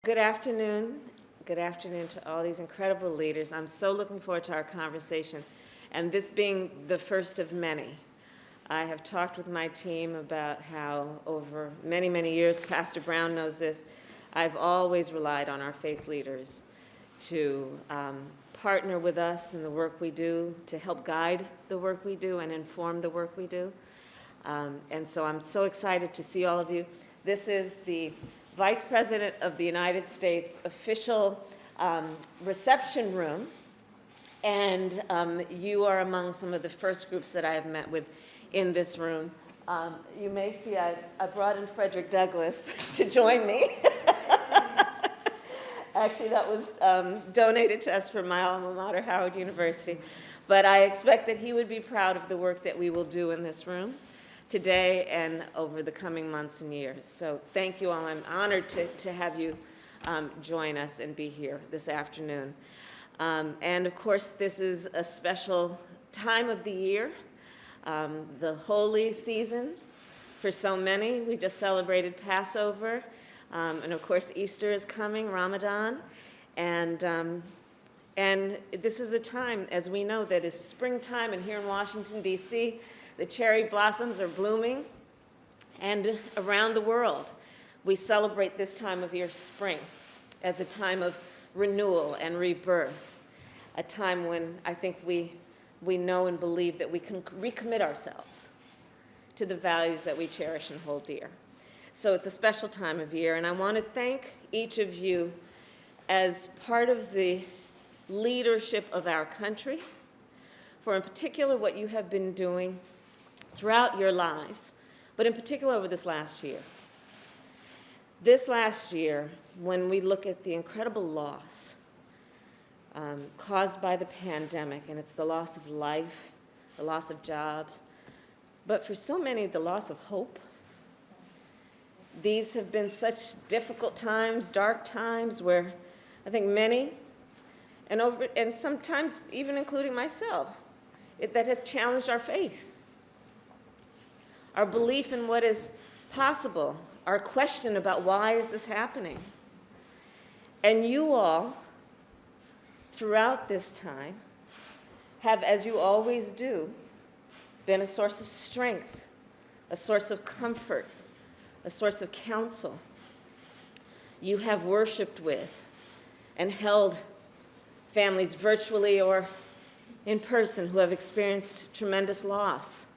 Good afternoon. Good afternoon to all these incredible leaders. I'm so looking forward to our conversation, and this being the first of many. I have talked with my team about how over many, many years, Pastor Brown knows this, I've always relied on our faith leaders to partner with us in the work we do, to help guide the work we do and inform the work we do. And so I'm so excited to see all of you. This is the Vice President of the United States official reception room, and you are among some of the first groups that I have met with in this room. You may see I brought in Frederick Douglass to join me. Actually, that was donated to us from my alma mater, Howard University. But I expect that he would be proud of the work that we will do in this room today and over the coming months and years. So thank you all. I'm honored to have you join us and be here this afternoon. And of course, this is a special time of the year, the holy season for so many. We just celebrated Passover, and of course, Easter is coming, Ramadan. And this is a time, as we know, that is springtime, and here in Washington, D.C., the cherry blossoms are blooming, and around the world, we celebrate this time of year, spring, as a time of renewal and rebirth, a time when I think we know and believe that we can recommit ourselves to the values that we cherish and hold dear. So it's a special time of year, and I want to thank each of you as part of the leadership of our country for, in particular, what you have been doing throughout your lives, but in particular over this last year. This last year, when we look at the incredible loss caused by the pandemic, and it's the loss of life, the loss of jobs, but for so many, the loss of hope. These have been such difficult times, dark times, where I think many, and sometimes even including myself, that have challenged our faith, our belief in what is possible, our question about why is this happening. And you all, throughout this time, have, as you always do, been a source of strength, a source of comfort, a source of counsel. You have worshiped with and held families virtually or in person who have experienced tremendous loss.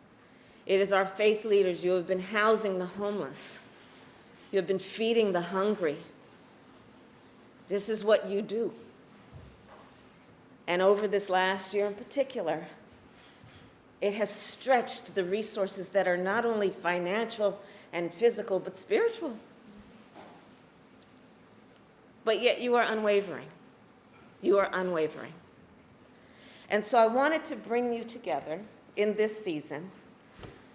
It is our faith leaders. You have been housing the homeless. You have been feeding the hungry. This is what you do. And over this last year in particular, it has stretched the resources that are not only financial and physical, but spiritual. But yet you are unwavering. You are unwavering. And so I wanted to bring you together in this season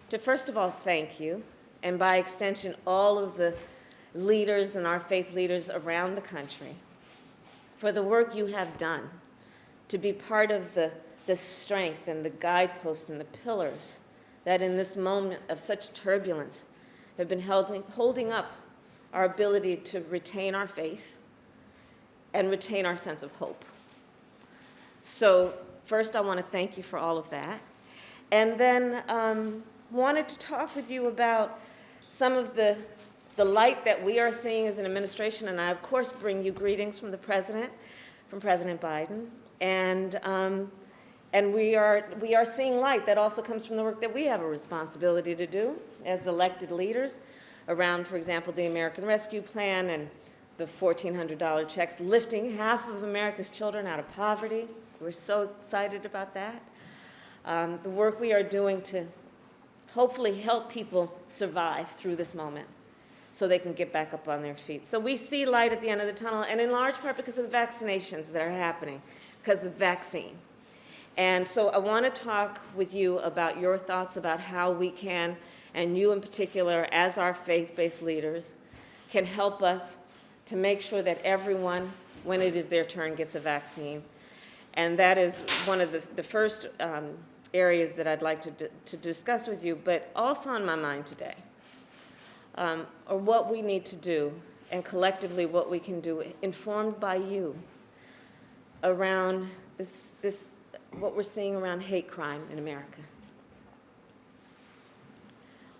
to, first of all, thank you, and by extension, all of the leaders and our faith leaders around the country for the work you have done to be part of the strength and the guideposts and the pillars that in this moment of such turbulence have been holding up our ability to retain our faith and retain our sense of hope. So first, I want to thank you for all of that. And then wanted to talk with you about some of the light that we are seeing as an administration, and I, of course, bring you greetings from the President, from President Biden. And we are seeing light that also comes from the work that we have a responsibility to do as elected leaders around, for example, the American Rescue Plan and the $1,400 checks, lifting half of America's children out of poverty. We're so excited about that. The work we are doing to hopefully help people survive through this moment so they can get back up on their feet. So we see light at the end of the tunnel, and in large part because of the vaccinations that are happening, because of vaccine. And so I want to talk with you about your thoughts about how we can, and you in particular, as our faith-based leaders, can help us to make sure that everyone, when it is their turn, gets a vaccine. And that is one of the first areas that I'd like to discuss with you, but also on my mind today, or what we need to do and collectively what we can do, informed by you, around what we're seeing around hate crime in America.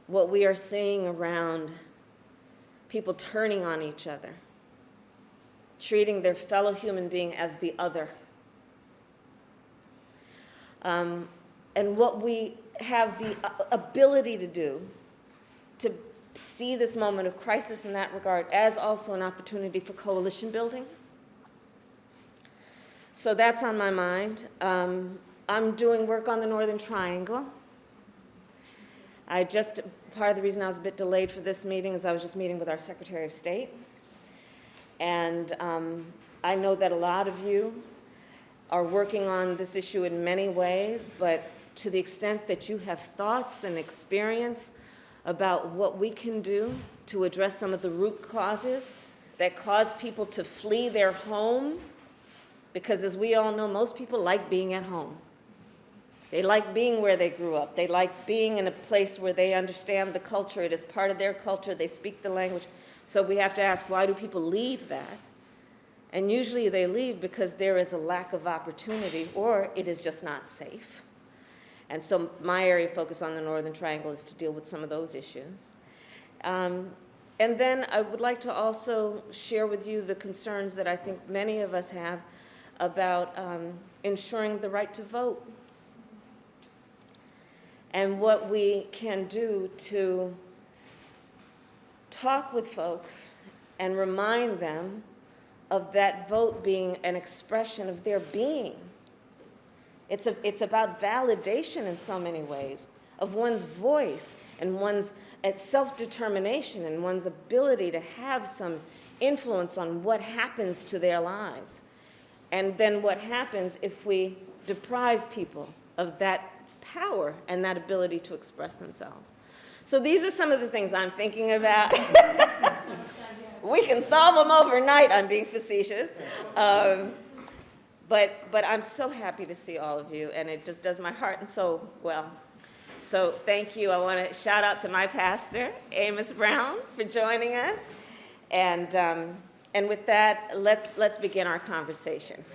What we are seeing around people turning on each other, treating their fellow human being as the other. And what we have the ability to do to see this moment of crisis in that regard as also an opportunity for coalition building. So that's on my mind. I'm doing work on the Northern Triangle. Part of the reason I was a bit delayed for this meeting is I was just meeting with our Secretary of State. And I know that a lot of you are working on this issue in many ways, but to the extent that you have thoughts and experience about what we can do to address some of the root causes that cause people to flee their home, because as we all know, most people like being at home. They like being where they grew up. They like being in a place where they understand the culture. It is part of their culture. They speak the language. So we have to ask, why do people leave that? And usually they leave because there is a lack of opportunity or it is just not safe. And so my area of focus on the Northern Triangle is to deal with some of those issues. And then I would like to also share with you the concerns that I think many of us have about ensuring the right to vote and what we can do to talk with folks and remind them of that vote being an expression of their being. It's about validation in so many ways of one's voice and one's self-determination and one's ability to have some influence on what happens to their lives. And then what happens if we deprive people of that power and that ability to express themselves. So these are some of the things I'm thinking about. We can solve them overnight, I'm being facetious. But I'm so happy to see all of you, and it just does my heart and soul well. So thank you. I want to shout out to my pastor, Amos Brown, for joining us. And with that, let's begin our conversation.